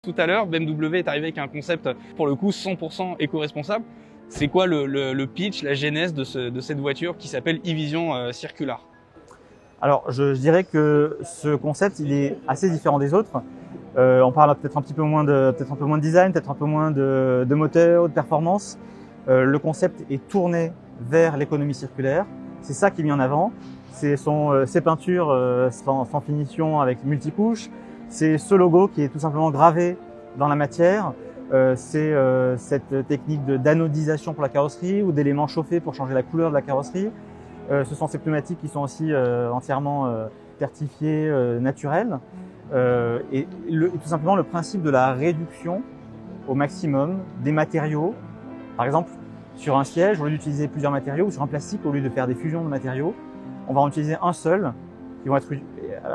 Tout à l'heure, BMW est arrivé avec un concept, pour le coup, 100% éco-responsable. C'est quoi le pitch, la genèse de cette voiture qui s'appelle e-Vision Circular? Alors, je dirais que ce concept, il est assez différent des autres. On parle peut-être un peu moins de design, peut-être un peu moins de moteur, de performance. Le concept est tourné vers l'économie circulaire. C'est ça qui est mis en avant. C'est ces peintures sans finition avec multicouches. C'est ce logo qui est tout simplement gravé dans la matière. C'est cette technique d'anodisation pour la carrosserie ou d'éléments chauffés pour changer la couleur de la carrosserie. Ce sont ces pneumatiques qui sont aussi entièrement certifiées naturelles. Et tout simplement le principe de la réduction au maximum des matériaux. Par exemple, sur un siège, au lieu d'utiliser plusieurs matériaux, ou sur un plastique, au lieu de faire des fusions de matériaux, on va en utiliser un seul, qui vont être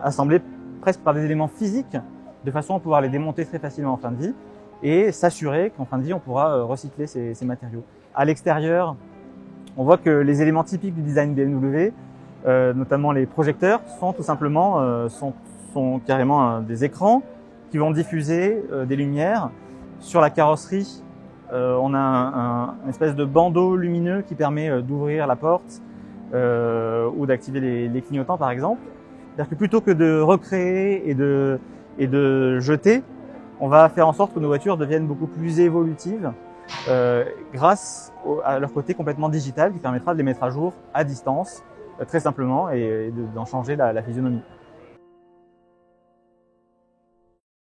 assemblés presque par des éléments physiques, de façon à pouvoir les démonter très facilement en fin de vie, et s'assurer qu'en fin de vie, on pourra recycler ces matériaux. À l'extérieur, on voit que les éléments typiques du design BMW, notamment les projecteurs, sont tout simplement sont carrément des écrans qui vont diffuser des lumières. Sur la carrosserie, on a une espèce de bandeau lumineux qui permet d'ouvrir la porte ou d'activer les clignotants par exemple. C'est-à-dire que plutôt que de recréer et de jeter, on va faire en sorte que nos voitures deviennent beaucoup plus évolutives grâce à leur côté complètement digital qui permettra de les mettre à jour à distance très simplement et d'en changer la physionomie.